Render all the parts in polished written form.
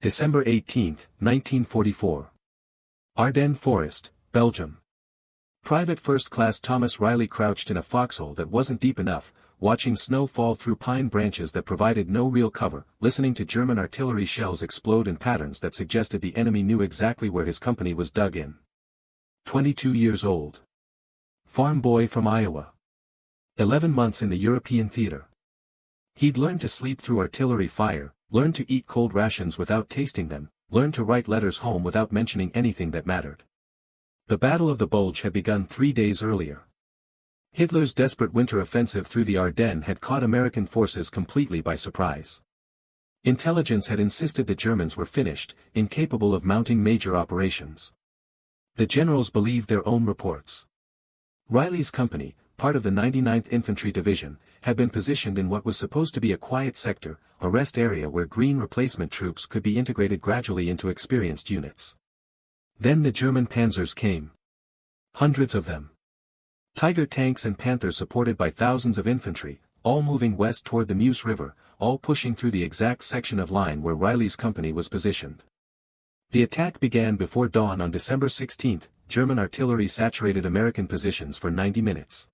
December 18, 1944. Ardennes Forest, Belgium. Private First Class Thomas Reilly crouched in a foxhole that wasn't deep enough, watching snow fall through pine branches that provided no real cover, listening to German artillery shells explode in patterns that suggested the enemy knew exactly where his company was dug in. 22 years old. Farm boy from Iowa. 11 months in the European theater. He'd learned to sleep through artillery fire, learned to eat cold rations without tasting them, learned to write letters home without mentioning anything that mattered. The Battle of the Bulge had begun 3 days earlier. Hitler's desperate winter offensive through the Ardennes had caught American forces completely by surprise. Intelligence had insisted the Germans were finished, incapable of mounting major operations. The generals believed their own reports. Reilly's company, part of the 99th Infantry Division, had been positioned in what was supposed to be a quiet sector, a rest area where green replacement troops could be integrated gradually into experienced units. Then the German panzers came. Hundreds of them. Tiger tanks and Panthers supported by thousands of infantry, all moving west toward the Meuse River, all pushing through the exact section of line where Reilly's company was positioned. The attack began before dawn on December 16. German artillery saturated American positions for 90 minutes.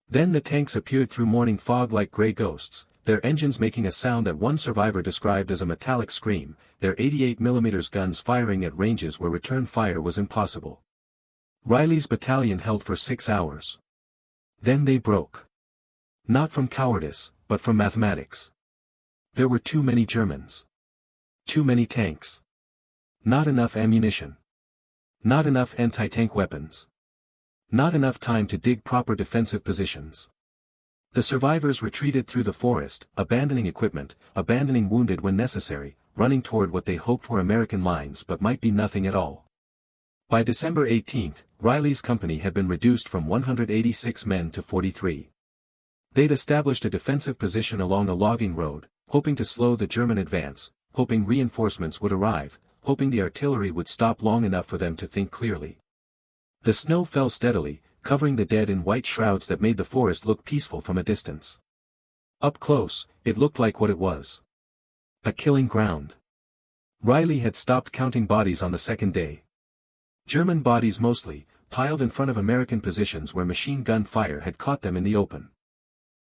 Then the tanks appeared through morning fog like gray ghosts, their engines making a sound that one survivor described as a metallic scream, their 88mm guns firing at ranges where return fire was impossible. Reilly's battalion held for 6 hours. Then they broke. Not from cowardice, but from mathematics. There were too many Germans. Too many tanks. Not enough ammunition. Not enough anti-tank weapons. Not enough time to dig proper defensive positions. The survivors retreated through the forest, abandoning equipment, abandoning wounded when necessary, running toward what they hoped were American lines but might be nothing at all. By December 18, Reilly's company had been reduced from 186 men to 43. They'd established a defensive position along a logging road, hoping to slow the German advance, hoping reinforcements would arrive, hoping the artillery would stop long enough for them to think clearly. The snow fell steadily, covering the dead in white shrouds that made the forest look peaceful from a distance. Up close, it looked like what it was. A killing ground. Reilly had stopped counting bodies on the second day. German bodies mostly, piled in front of American positions where machine gun fire had caught them in the open.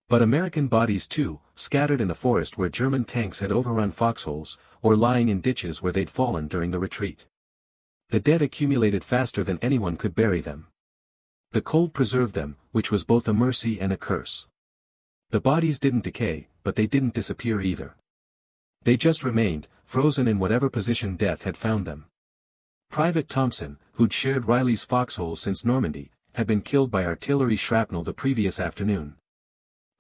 But American bodies too, scattered in the forest where German tanks had overrun foxholes, or lying in ditches where they'd fallen during the retreat. The dead accumulated faster than anyone could bury them. The cold preserved them, which was both a mercy and a curse. The bodies didn't decay, but they didn't disappear either. They just remained, frozen in whatever position death had found them. Private Thompson, who'd shared Reilly's foxhole since Normandy, had been killed by artillery shrapnel the previous afternoon.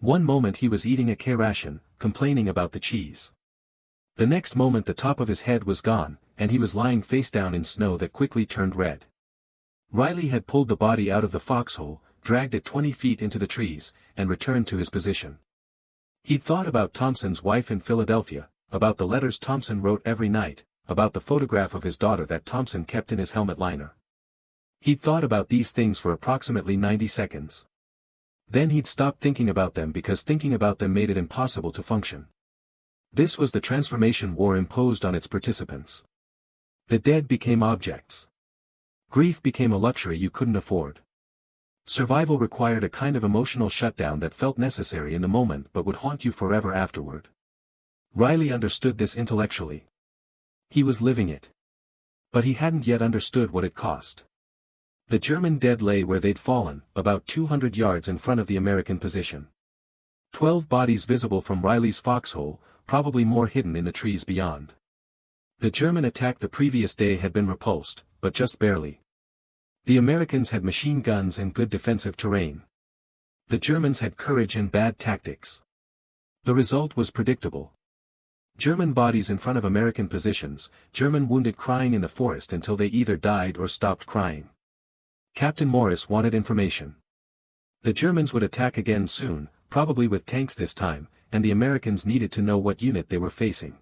One moment he was eating a K ration, complaining about the cheese. The next moment the top of his head was gone, and he was lying face down in snow that quickly turned red. Reilly had pulled the body out of the foxhole, dragged it 20 feet into the trees, and returned to his position. He'd thought about Thompson's wife in Philadelphia, about the letters Thompson wrote every night, about the photograph of his daughter that Thompson kept in his helmet liner. He'd thought about these things for approximately 90 seconds. Then he'd stopped thinking about them because thinking about them made it impossible to function. This was the transformation war imposed on its participants. The dead became objects. Grief became a luxury you couldn't afford. Survival required a kind of emotional shutdown that felt necessary in the moment but would haunt you forever afterward. Reilly understood this intellectually. He was living it. But he hadn't yet understood what it cost. The German dead lay where they'd fallen, about 200 yards in front of the American position. 12 bodies visible from Reilly's foxhole, probably more hidden in the trees beyond. The German attack the previous day had been repulsed, but just barely. The Americans had machine guns and good defensive terrain. The Germans had courage and bad tactics. The result was predictable. German bodies in front of American positions, German wounded crying in the forest until they either died or stopped crying. Captain Morris wanted information. The Germans would attack again soon, probably with tanks this time, and the Americans needed to know what unit they were facing.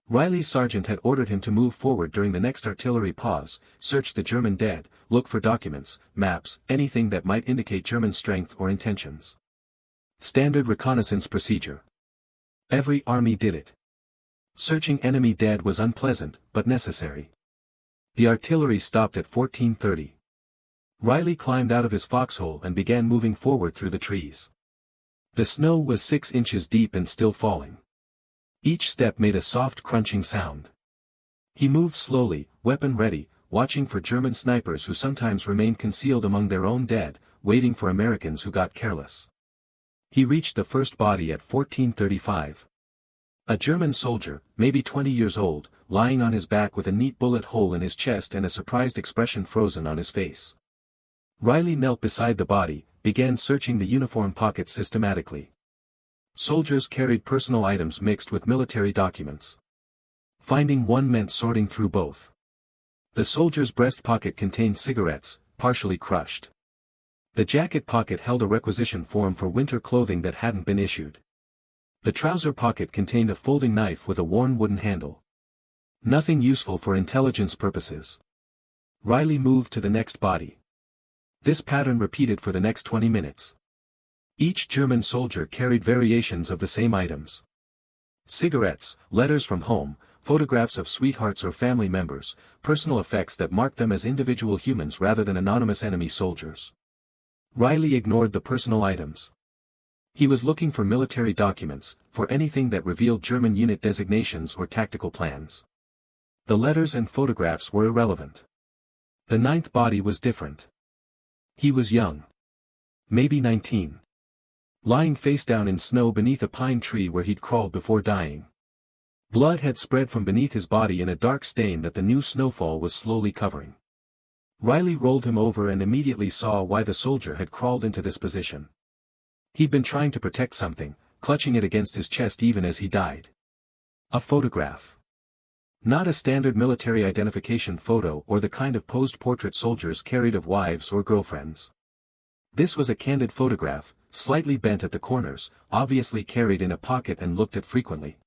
Reilly's sergeant had ordered him to move forward during the next artillery pause, search the German dead, look for documents, maps, anything that might indicate German strength or intentions. Standard reconnaissance procedure. Every army did it. Searching enemy dead was unpleasant, but necessary. The artillery stopped at 14:30. Reilly climbed out of his foxhole and began moving forward through the trees. The snow was 6 inches deep and still falling. Each step made a soft crunching sound. He moved slowly, weapon ready, watching for German snipers who sometimes remained concealed among their own dead, waiting for Americans who got careless. He reached the first body at 14:35. A German soldier, maybe 20 years old, lying on his back with a neat bullet hole in his chest and a surprised expression frozen on his face. Reilly knelt beside the body, began searching the uniform pockets systematically. Soldiers carried personal items mixed with military documents. Finding one meant sorting through both. The soldier's breast pocket contained cigarettes, partially crushed. The jacket pocket held a requisition form for winter clothing that hadn't been issued. The trouser pocket contained a folding knife with a worn wooden handle. Nothing useful for intelligence purposes. Reilly moved to the next body. This pattern repeated for the next 20 minutes. Each German soldier carried variations of the same items. Cigarettes, letters from home, photographs of sweethearts or family members, personal effects that marked them as individual humans rather than anonymous enemy soldiers. Reilly ignored the personal items. He was looking for military documents, for anything that revealed German unit designations or tactical plans. The letters and photographs were irrelevant. The 9th body was different. He was young. Maybe 19. Lying face down in snow beneath a pine tree where he'd crawled before dying. Blood had spread from beneath his body in a dark stain that the new snowfall was slowly covering. Reilly rolled him over and immediately saw why the soldier had crawled into this position. He'd been trying to protect something, clutching it against his chest even as he died. A photograph. Not a standard military identification photo or the kind of posed portrait soldiers carried of wives or girlfriends. This was a candid photograph, slightly bent at the corners, obviously carried in a pocket and looked at frequently.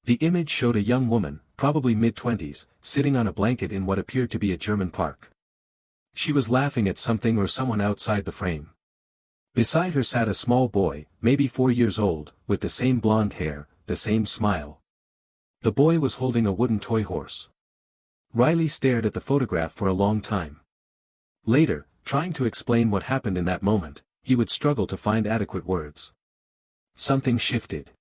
The image showed a young woman, probably mid-20s, sitting on a blanket in what appeared to be a German park. She was laughing at something or someone outside the frame. Beside her sat a small boy, maybe 4 years old, with the same blonde hair, the same smile. The boy was holding a wooden toy horse. Reilly stared at the photograph for a long time. Later, trying to explain what happened in that moment, he would struggle to find adequate words. Something shifted.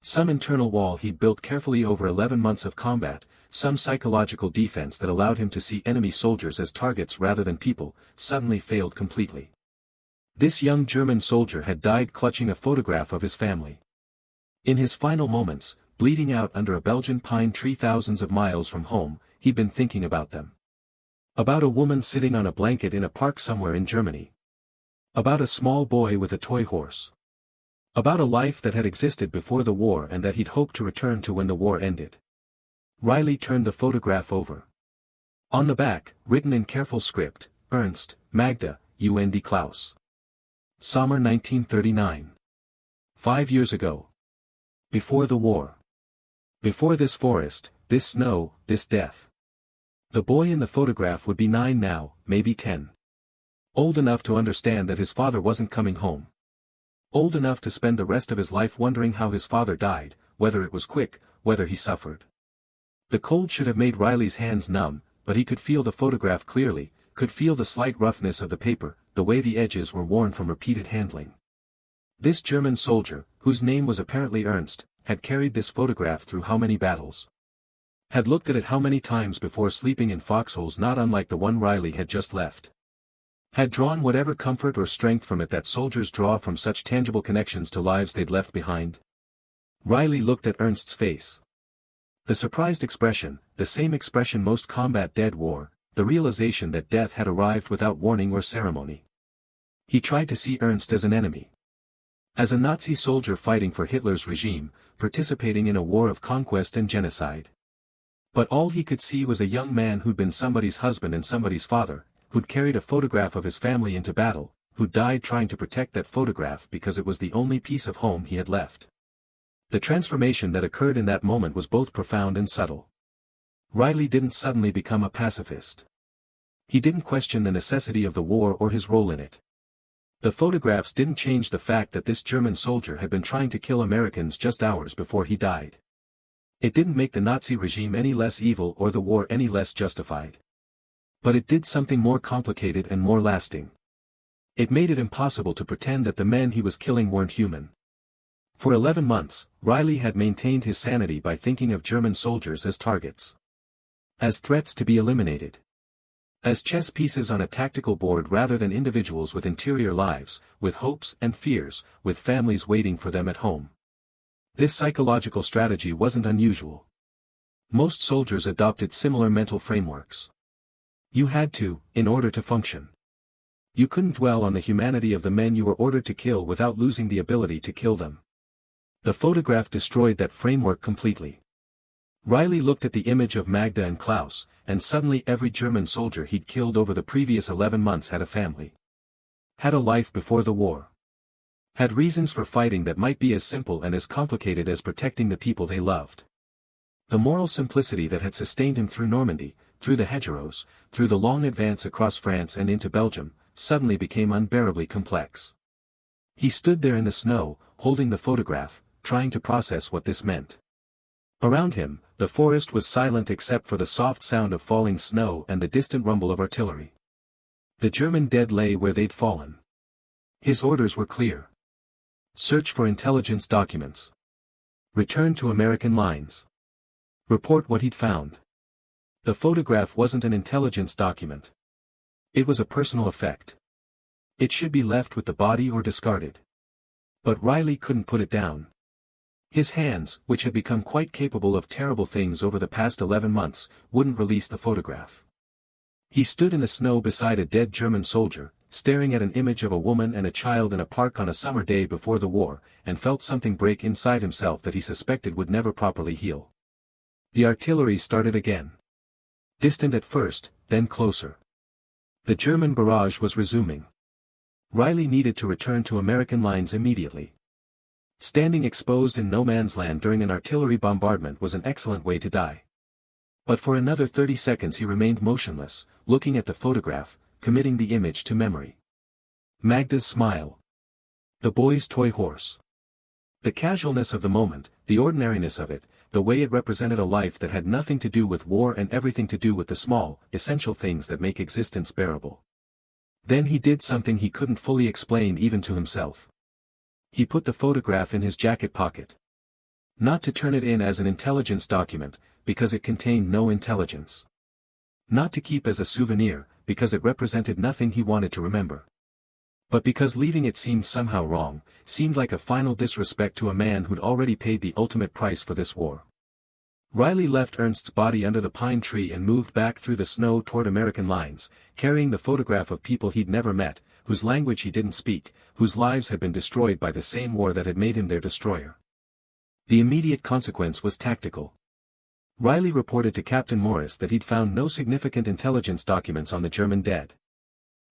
Some internal wall he'd built carefully over 11 months of combat, some psychological defense that allowed him to see enemy soldiers as targets rather than people, suddenly failed completely. This young German soldier had died clutching a photograph of his family. In his final moments, bleeding out under a Belgian pine tree thousands of miles from home, he'd been thinking about them. About a woman sitting on a blanket in a park somewhere in Germany. About a small boy with a toy horse. About a life that had existed before the war and that he'd hoped to return to when the war ended. Reilly turned the photograph over. On the back, written in careful script, Ernst, Magda, und Klaus. Sommer 1939. 5 years ago. Before the war. Before this forest, this snow, this death. The boy in the photograph would be 9 now, maybe 10. Old enough to understand that his father wasn't coming home. Old enough to spend the rest of his life wondering how his father died, whether it was quick, whether he suffered. The cold should have made Reilly's hands numb, but he could feel the photograph clearly, could feel the slight roughness of the paper, the way the edges were worn from repeated handling. This German soldier, whose name was apparently Ernst, had carried this photograph through how many battles? Had looked at it how many times before sleeping in foxholes not unlike the one Reilly had just left? Had drawn whatever comfort or strength from it that soldiers draw from such tangible connections to lives they'd left behind? Reilly looked at Ernst's face. The surprised expression, the same expression most combat dead wore, the realization that death had arrived without warning or ceremony. He tried to see Ernst as an enemy. As a Nazi soldier fighting for Hitler's regime, participating in a war of conquest and genocide. But all he could see was a young man who'd been somebody's husband and somebody's father, who'd carried a photograph of his family into battle, who'd died trying to protect that photograph because it was the only piece of home he had left. The transformation that occurred in that moment was both profound and subtle. Reilly didn't suddenly become a pacifist. He didn't question the necessity of the war or his role in it. The photographs didn't change the fact that this German soldier had been trying to kill Americans just hours before he died. It didn't make the Nazi regime any less evil or the war any less justified. But it did something more complicated and more lasting. It made it impossible to pretend that the men he was killing weren't human. For 11 months, Reilly had maintained his sanity by thinking of German soldiers as targets. As threats to be eliminated. As chess pieces on a tactical board rather than individuals with interior lives, with hopes and fears, with families waiting for them at home. This psychological strategy wasn't unusual. Most soldiers adopted similar mental frameworks. You had to, in order to function. You couldn't dwell on the humanity of the men you were ordered to kill without losing the ability to kill them. The photograph destroyed that framework completely. Reilly looked at the image of Magda and Klaus, and suddenly every German soldier he'd killed over the previous 11 months had a family. Had a life before the war. Had reasons for fighting that might be as simple and as complicated as protecting the people they loved. The moral simplicity that had sustained him through Normandy, through the hedgerows, through the long advance across France and into Belgium, suddenly became unbearably complex. He stood there in the snow, holding the photograph, trying to process what this meant. Around him, the forest was silent except for the soft sound of falling snow and the distant rumble of artillery. The German dead lay where they'd fallen. His orders were clear. Search for intelligence documents. Return to American lines. Report what he'd found. The photograph wasn't an intelligence document. It was a personal effect. It should be left with the body or discarded. But Reilly couldn't put it down. His hands, which had become quite capable of terrible things over the past 11 months, wouldn't release the photograph. He stood in the snow beside a dead German soldier, staring at an image of a woman and a child in a park on a summer day before the war, and felt something break inside himself that he suspected would never properly heal. The artillery started again. Distant at first, then closer. The German barrage was resuming. Reilly needed to return to American lines immediately. Standing exposed in no man's land during an artillery bombardment was an excellent way to die. But for another 30 seconds he remained motionless, looking at the photograph, committing the image to memory. Magda's smile. The boy's toy horse. The casualness of the moment, the ordinariness of it, the way it represented a life that had nothing to do with war and everything to do with the small, essential things that make existence bearable. Then he did something he couldn't fully explain even to himself. He put the photograph in his jacket pocket. Not to turn it in as an intelligence document, because it contained no intelligence. Not to keep as a souvenir, because it represented nothing he wanted to remember. But because leaving it seemed somehow wrong, seemed like a final disrespect to a man who'd already paid the ultimate price for this war. Reilly left Ernst's body under the pine tree and moved back through the snow toward American lines, carrying the photograph of people he'd never met, whose language he didn't speak, whose lives had been destroyed by the same war that had made him their destroyer. The immediate consequence was tactical. Reilly reported to Captain Morris that he'd found no significant intelligence documents on the German dead.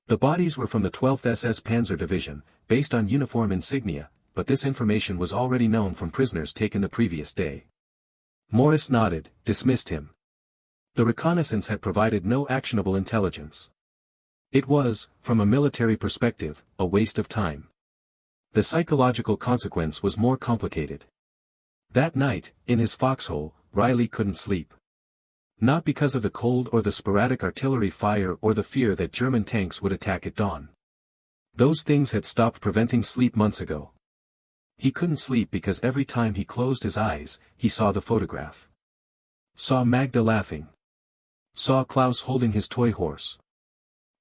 The bodies were from the 12th SS Panzer Division, based on uniform insignia, but this information was already known from prisoners taken the previous day. Morris nodded, dismissed him. The reconnaissance had provided no actionable intelligence. It was, from a military perspective, a waste of time. The psychological consequence was more complicated. That night, in his foxhole, Reilly couldn't sleep. Not because of the cold or the sporadic artillery fire or the fear that German tanks would attack at dawn. Those things had stopped preventing sleep months ago. He couldn't sleep because every time he closed his eyes, he saw the photograph. Saw Magda laughing. Saw Klaus holding his toy horse.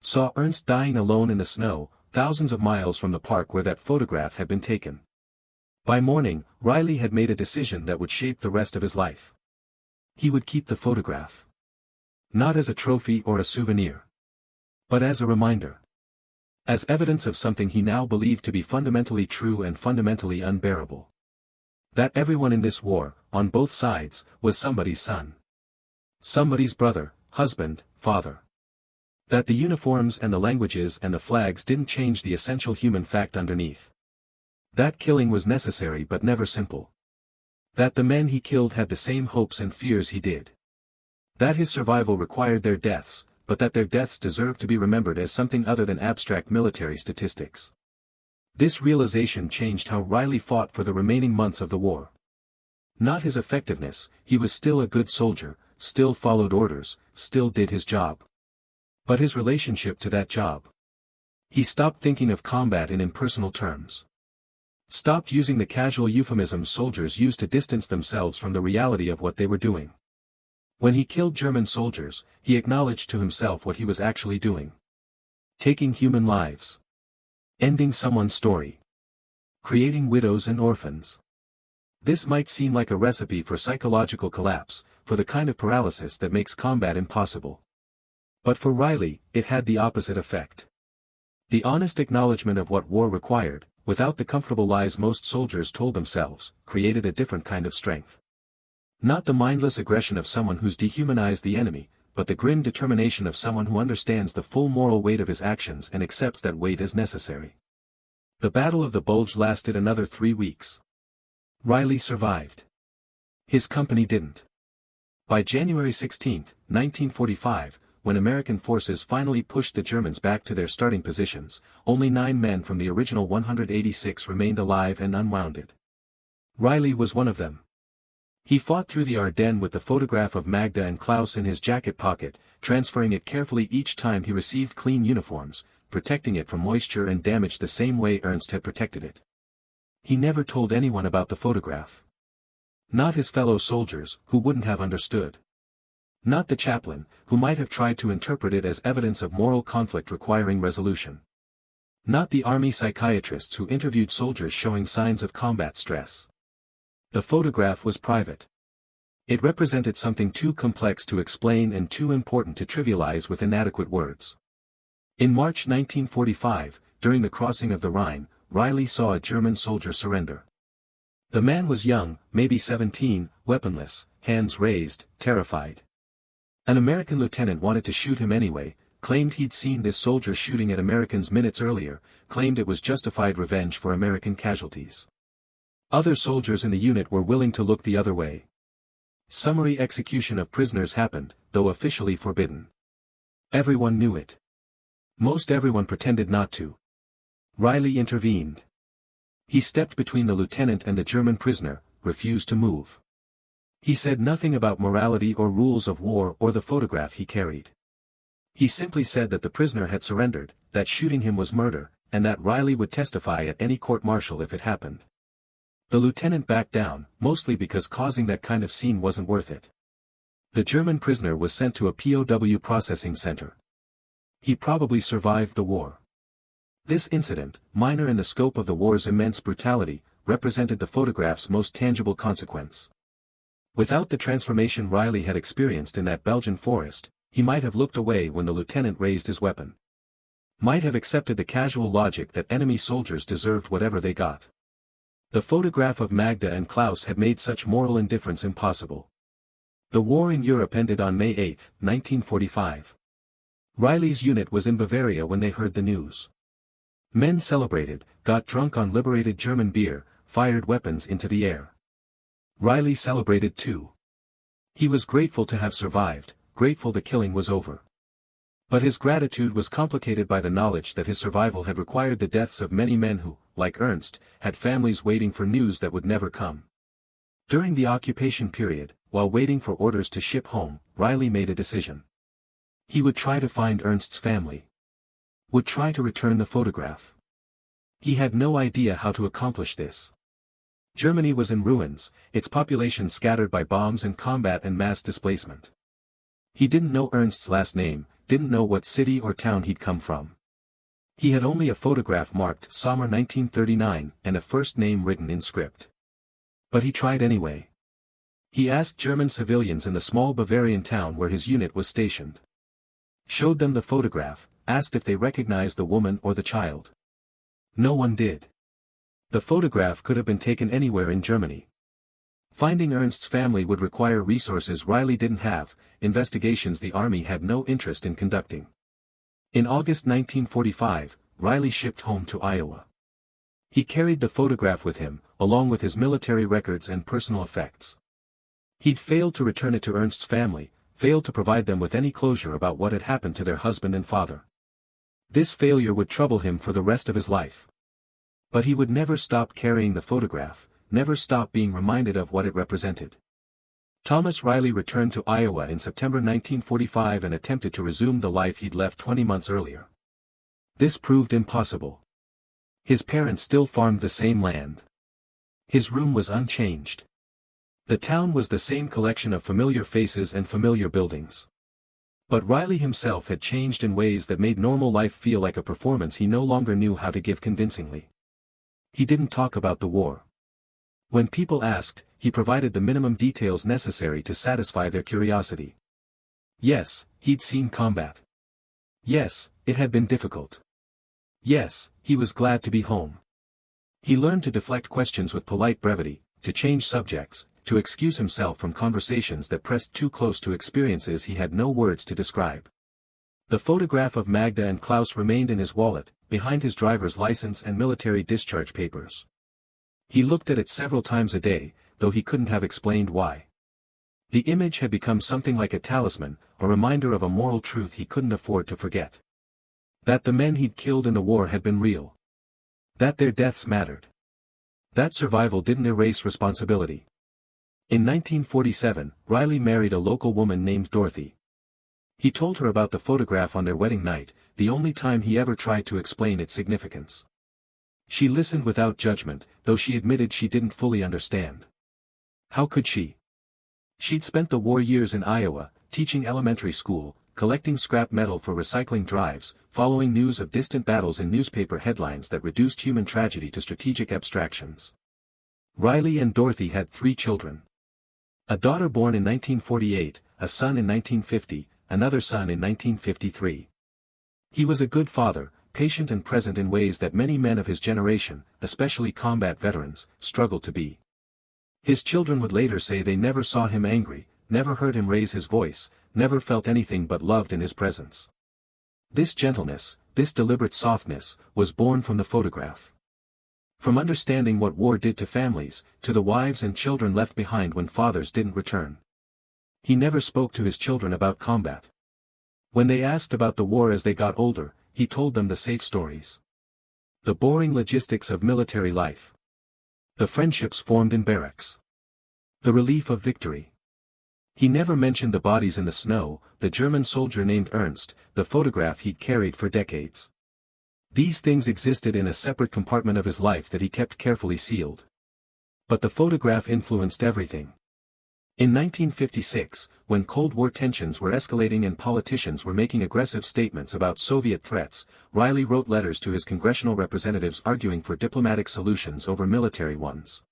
Saw Ernst dying alone in the snow, thousands of miles from the park where that photograph had been taken. By morning, Reilly had made a decision that would shape the rest of his life. He would keep the photograph. Not as a trophy or a souvenir. But as a reminder. As evidence of something he now believed to be fundamentally true and fundamentally unbearable. That everyone in this war, on both sides, was somebody's son. Somebody's brother, husband, father. That the uniforms and the languages and the flags didn't change the essential human fact underneath. That killing was necessary but never simple. That the men he killed had the same hopes and fears he did. That his survival required their deaths, but that their deaths deserved to be remembered as something other than abstract military statistics. This realization changed how Reilly fought for the remaining months of the war. Not his effectiveness, he was still a good soldier, still followed orders, still did his job. But his relationship to that job. He stopped thinking of combat in impersonal terms. Stopped using the casual euphemisms soldiers use to distance themselves from the reality of what they were doing. When he killed German soldiers, he acknowledged to himself what he was actually doing. Taking human lives. Ending someone's story. Creating widows and orphans. This might seem like a recipe for psychological collapse, for the kind of paralysis that makes combat impossible. But for Reilly, it had the opposite effect. The honest acknowledgement of what war required, without the comfortable lies most soldiers told themselves, created a different kind of strength. Not the mindless aggression of someone who's dehumanized the enemy, but the grim determination of someone who understands the full moral weight of his actions and accepts that weight as necessary. The Battle of the Bulge lasted another 3 weeks. Reilly survived. His company didn't. By January 16, 1945, when American forces finally pushed the Germans back to their starting positions, only 9 men from the original 186 remained alive and unwounded. Reilly was one of them. He fought through the Ardennes with the photograph of Magda and Klaus in his jacket pocket, transferring it carefully each time he received clean uniforms, protecting it from moisture and damage the same way Ernst had protected it. He never told anyone about the photograph. Not his fellow soldiers, who wouldn't have understood. Not the chaplain, who might have tried to interpret it as evidence of moral conflict requiring resolution. Not the army psychiatrists who interviewed soldiers showing signs of combat stress. The photograph was private. It represented something too complex to explain and too important to trivialize with inadequate words. In March 1945, during the crossing of the Rhine, Reilly saw a German soldier surrender. The man was young, maybe 17, weaponless, hands raised, terrified. An American lieutenant wanted to shoot him anyway, claimed he'd seen this soldier shooting at Americans minutes earlier, claimed it was justified revenge for American casualties. Other soldiers in the unit were willing to look the other way. Summary execution of prisoners happened, though officially forbidden. Everyone knew it. Most everyone pretended not to. Reilly intervened. He stepped between the lieutenant and the German prisoner, refused to move. He said nothing about morality or rules of war or the photograph he carried. He simply said that the prisoner had surrendered, that shooting him was murder, and that Reilly would testify at any court-martial if it happened. The lieutenant backed down, mostly because causing that kind of scene wasn't worth it. The German prisoner was sent to a POW processing center. He probably survived the war. This incident, minor in the scope of the war's immense brutality, represented the photograph's most tangible consequence. Without the transformation Reilly had experienced in that Belgian forest, he might have looked away when the lieutenant raised his weapon. Might have accepted the casual logic that enemy soldiers deserved whatever they got. The photograph of Magda and Klaus had made such moral indifference impossible. The war in Europe ended on May 8, 1945. Reilly's unit was in Bavaria when they heard the news. Men celebrated, got drunk on liberated German beer, fired weapons into the air. Reilly celebrated too. He was grateful to have survived, grateful the killing was over. But his gratitude was complicated by the knowledge that his survival had required the deaths of many men who, like Ernst, had families waiting for news that would never come. During the occupation period, while waiting for orders to ship home, Reilly made a decision. He would try to find Ernst's family. Would try to return the photograph. He had no idea how to accomplish this. Germany was in ruins, its population scattered by bombs and combat and mass displacement. He didn't know Ernst's last name, didn't know what city or town he'd come from. He had only a photograph marked Sommer 1939 and a first name written in script. But he tried anyway. He asked German civilians in the small Bavarian town where his unit was stationed. Showed them the photograph, asked if they recognized the woman or the child. No one did. The photograph could have been taken anywhere in Germany. Finding Ernst's family would require resources Reilly didn't have, investigations the army had no interest in conducting. In August 1945, Reilly shipped home to Iowa. He carried the photograph with him, along with his military records and personal effects. He'd failed to return it to Ernst's family, failed to provide them with any closure about what had happened to their husband and father. This failure would trouble him for the rest of his life. But he would never stop carrying the photograph, never stopped being reminded of what it represented. Thomas Reilly returned to Iowa in September 1945 and attempted to resume the life he'd left 20 months earlier. This proved impossible. His parents still farmed the same land. His room was unchanged. The town was the same collection of familiar faces and familiar buildings. But Reilly himself had changed in ways that made normal life feel like a performance he no longer knew how to give convincingly. He didn't talk about the war. When people asked, he provided the minimum details necessary to satisfy their curiosity. Yes, he'd seen combat. Yes, it had been difficult. Yes, he was glad to be home. He learned to deflect questions with polite brevity, to change subjects, to excuse himself from conversations that pressed too close to experiences he had no words to describe. The photograph of Magda and Klaus remained in his wallet, behind his driver's license and military discharge papers. He looked at it several times a day, though he couldn't have explained why. The image had become something like a talisman, a reminder of a moral truth he couldn't afford to forget. That the men he'd killed in the war had been real. That their deaths mattered. That survival didn't erase responsibility. In 1947, Reilly married a local woman named Dorothy. He told her about the photograph on their wedding night, the only time he ever tried to explain its significance. She listened without judgment, though she admitted she didn't fully understand. How could she? She'd spent the war years in Iowa, teaching elementary school, collecting scrap metal for recycling drives, following news of distant battles in newspaper headlines that reduced human tragedy to strategic abstractions. Reilly and Dorothy had 3 children. A daughter born in 1948, a son in 1950, another son in 1953. He was a good father, patient and present in ways that many men of his generation, especially combat veterans, struggled to be. His children would later say they never saw him angry, never heard him raise his voice, never felt anything but loved in his presence. This gentleness, this deliberate softness, was born from the photograph. From understanding what war did to families, to the wives and children left behind when fathers didn't return. He never spoke to his children about combat. When they asked about the war as they got older, he told them the safe stories. The boring logistics of military life. The friendships formed in barracks. The relief of victory. He never mentioned the bodies in the snow, the German soldier named Ernst, the photograph he'd carried for decades. These things existed in a separate compartment of his life that he kept carefully sealed. But the photograph influenced everything. In 1956, when Cold War tensions were escalating and politicians were making aggressive statements about Soviet threats, Reilly wrote letters to his congressional representatives arguing for diplomatic solutions over military ones.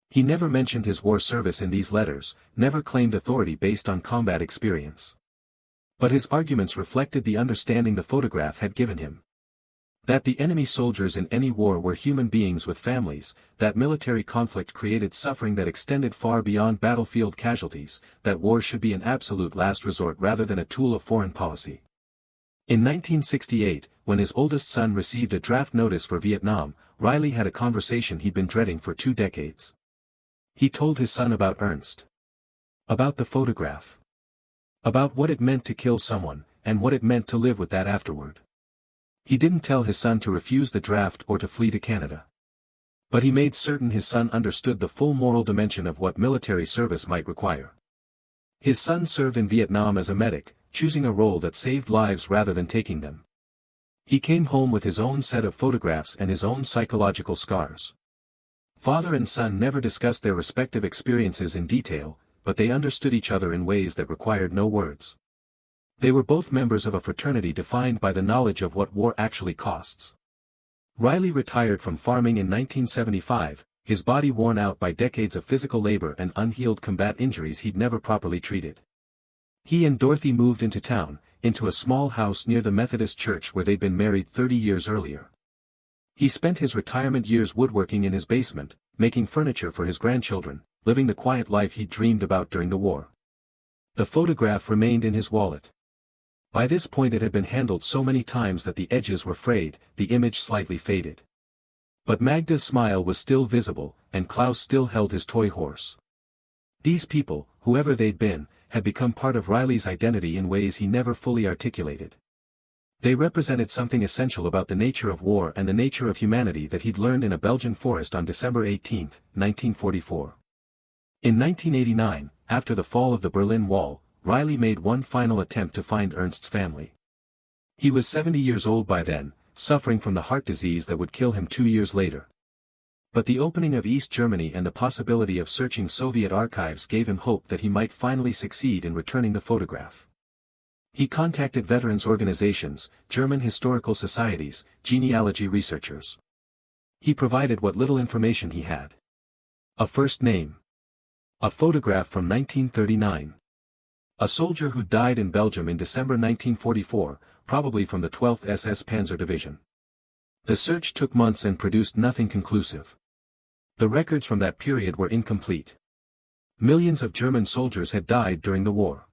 He never mentioned his war service in these letters, never claimed authority based on combat experience. But his arguments reflected the understanding the photograph had given him. That the enemy soldiers in any war were human beings with families, that military conflict created suffering that extended far beyond battlefield casualties, that war should be an absolute last resort rather than a tool of foreign policy. In 1968, when his oldest son received a draft notice for Vietnam, Reilly had a conversation he'd been dreading for 2 decades. He told his son about Ernst. About the photograph. About what it meant to kill someone, and what it meant to live with that afterward. He didn't tell his son to refuse the draft or to flee to Canada. But he made certain his son understood the full moral dimension of what military service might require. His son served in Vietnam as a medic, choosing a role that saved lives rather than taking them. He came home with his own set of photographs and his own psychological scars. Father and son never discussed their respective experiences in detail, but they understood each other in ways that required no words. They were both members of a fraternity defined by the knowledge of what war actually costs. Reilly retired from farming in 1975, his body worn out by decades of physical labor and unhealed combat injuries he'd never properly treated. He and Dorothy moved into town, into a small house near the Methodist church where they'd been married 30 years earlier. He spent his retirement years woodworking in his basement, making furniture for his grandchildren, living the quiet life he'd dreamed about during the war. The photograph remained in his wallet. By this point it had been handled so many times that the edges were frayed, the image slightly faded. But Magda's smile was still visible, and Klaus still held his toy horse. These people, whoever they'd been, had become part of Reilly's identity in ways he never fully articulated. They represented something essential about the nature of war and the nature of humanity that he'd learned in a Belgian forest on December 18, 1944. In 1989, after the fall of the Berlin Wall, Reilly made one final attempt to find Ernst's family. He was 70 years old by then, suffering from the heart disease that would kill him 2 years later. But the opening of East Germany and the possibility of searching Soviet archives gave him hope that he might finally succeed in returning the photograph. He contacted veterans organizations, German historical societies, genealogy researchers. He provided what little information he had. A first name. A photograph from 1939. A soldier who died in Belgium in December 1944, probably from the 12th SS Panzer Division. The search took months and produced nothing conclusive. The records from that period were incomplete. Millions of German soldiers had died during the war.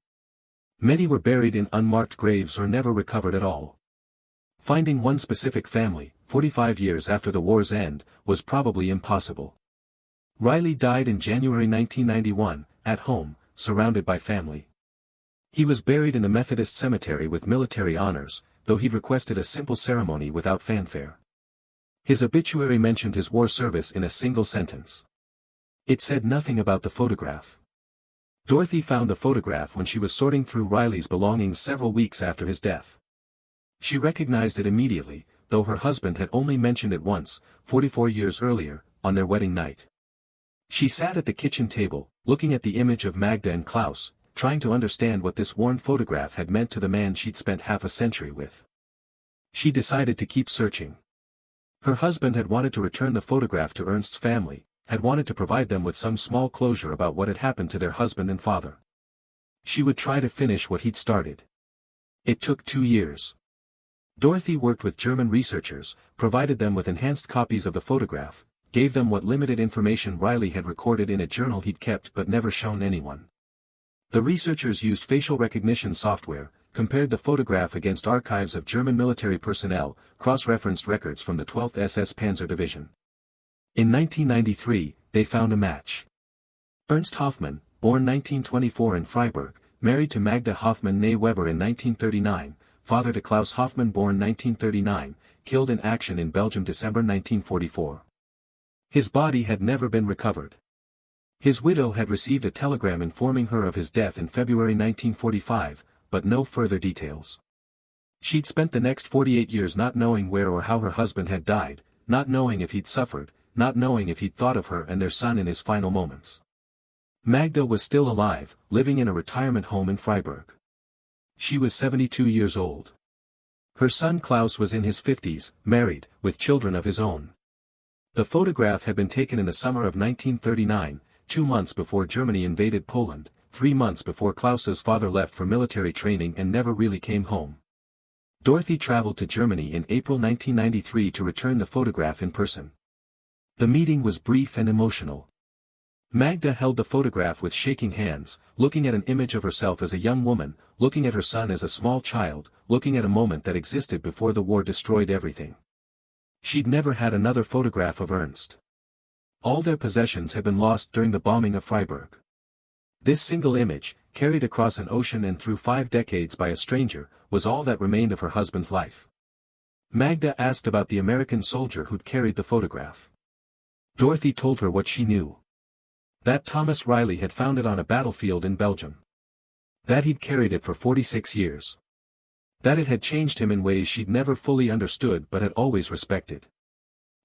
Many were buried in unmarked graves or never recovered at all. Finding one specific family, 45 years after the war's end, was probably impossible. Reilly died in January 1991, at home, surrounded by family. He was buried in the Methodist cemetery with military honors, though he'd requested a simple ceremony without fanfare. His obituary mentioned his war service in a single sentence. It said nothing about the photograph. Dorothy found the photograph when she was sorting through Reilly's belongings several weeks after his death. She recognized it immediately, though her husband had only mentioned it once, 44 years earlier, on their wedding night. She sat at the kitchen table, looking at the image of Magda and Klaus, trying to understand what this worn photograph had meant to the man she'd spent half a century with. She decided to keep searching. Her husband had wanted to return the photograph to Ernst's family, had wanted to provide them with some small closure about what had happened to their husband and father. She would try to finish what he'd started. It took 2 years. Dorothy worked with German researchers, provided them with enhanced copies of the photograph, gave them what limited information Reilly had recorded in a journal he'd kept but never shown anyone. The researchers used facial recognition software, compared the photograph against archives of German military personnel, cross-referenced records from the 12th SS Panzer Division. In 1993, they found a match. Ernst Hoffmann, born 1924 in Freiburg, married to Magda Hoffmann née Weber in 1939, father to Klaus Hoffmann born 1939, killed in action in Belgium December 1944. His body had never been recovered. His widow had received a telegram informing her of his death in February 1945, but no further details. She'd spent the next 48 years not knowing where or how her husband had died, not knowing if he'd suffered, not knowing if he'd thought of her and their son in his final moments. Magda was still alive, living in a retirement home in Freiburg. She was 72 years old. Her son Klaus was in his 50s, married, with children of his own. The photograph had been taken in the summer of 1939, 2 months before Germany invaded Poland, 3 months before Klaus's father left for military training and never really came home. Dorothy traveled to Germany in April 1993 to return the photograph in person. The meeting was brief and emotional. Magda held the photograph with shaking hands, looking at an image of herself as a young woman, looking at her son as a small child, looking at a moment that existed before the war destroyed everything. She'd never had another photograph of Ernst. All their possessions had been lost during the bombing of Freiburg. This single image, carried across an ocean and through 5 decades by a stranger, was all that remained of her husband's life. Magda asked about the American soldier who'd carried the photograph. Dorothy told her what she knew. That Thomas Reilly had found it on a battlefield in Belgium. That he'd carried it for 46 years. That it had changed him in ways she'd never fully understood but had always respected.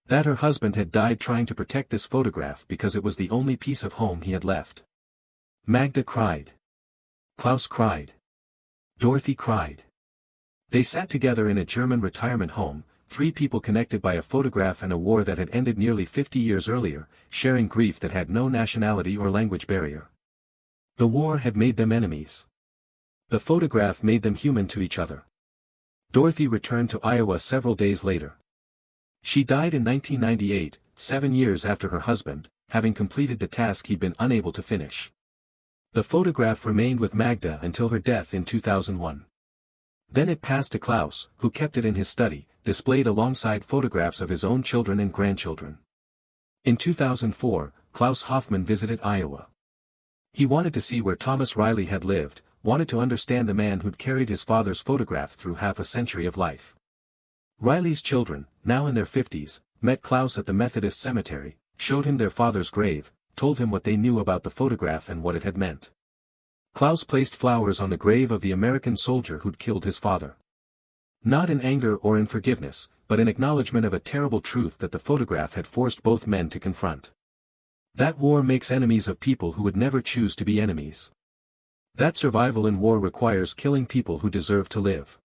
That her husband had died trying to protect this photograph because it was the only piece of home he had left. Magda cried. Klaus cried. Dorothy cried. They sat together in a German retirement home, 3 people connected by a photograph and a war that had ended nearly 50 years earlier, sharing grief that had no nationality or language barrier. The war had made them enemies. The photograph made them human to each other. Dorothy returned to Iowa several days later. She died in 1998, 7 years after her husband, having completed the task he'd been unable to finish. The photograph remained with Magda until her death in 2001. Then it passed to Klaus, who kept it in his study, displayed alongside photographs of his own children and grandchildren. In 2004, Klaus Hoffmann visited Iowa. He wanted to see where Thomas Reilly had lived, wanted to understand the man who'd carried his father's photograph through half a century of life. Reilly's children, now in their 50s, met Klaus at the Methodist cemetery, showed him their father's grave, told him what they knew about the photograph and what it had meant. Klaus placed flowers on the grave of the American soldier who'd killed his father. Not in anger or in forgiveness, but in acknowledgement of a terrible truth that the photograph had forced both men to confront. That war makes enemies of people who would never choose to be enemies. That survival in war requires killing people who deserve to live.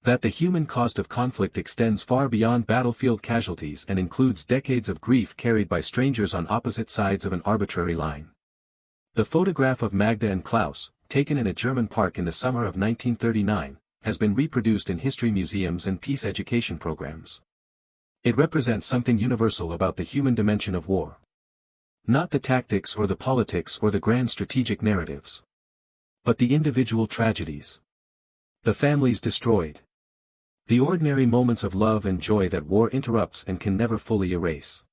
That the human cost of conflict extends far beyond battlefield casualties and includes decades of grief carried by strangers on opposite sides of an arbitrary line. The photograph of Magda and Klaus, taken in a German park in the summer of 1939, has been reproduced in history museums and peace education programs. It represents something universal about the human dimension of war. Not the tactics or the politics or the grand strategic narratives, but the individual tragedies. The families destroyed. The ordinary moments of love and joy that war interrupts and can never fully erase.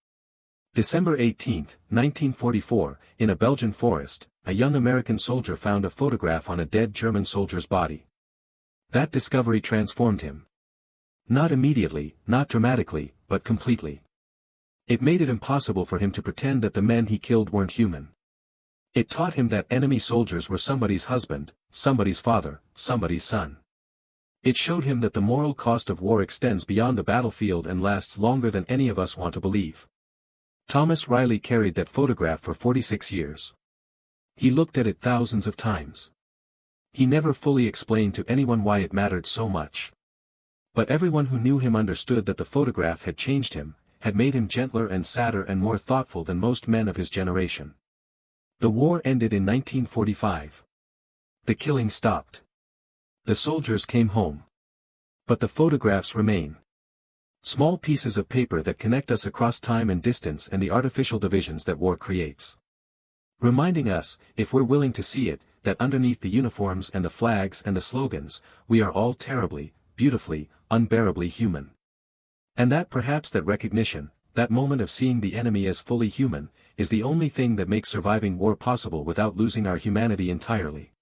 December 18, 1944, in a Belgian forest, a young American soldier found a photograph on a dead German soldier's body. That discovery transformed him. Not immediately, not dramatically, but completely. It made it impossible for him to pretend that the men he killed weren't human. It taught him that enemy soldiers were somebody's husband, somebody's father, somebody's son. It showed him that the moral cost of war extends beyond the battlefield and lasts longer than any of us want to believe. Thomas Reilly carried that photograph for 46 years. He looked at it thousands of times. He never fully explained to anyone why it mattered so much. But everyone who knew him understood that the photograph had changed him, had made him gentler and sadder and more thoughtful than most men of his generation. The war ended in 1945. The killing stopped. The soldiers came home. But the photographs remain. Small pieces of paper that connect us across time and distance and the artificial divisions that war creates. Reminding us, if we're willing to see it, that underneath the uniforms and the flags and the slogans, we are all terribly, beautifully, unbearably human. And that perhaps that recognition, that moment of seeing the enemy as fully human, is the only thing that makes surviving war possible without losing our humanity entirely.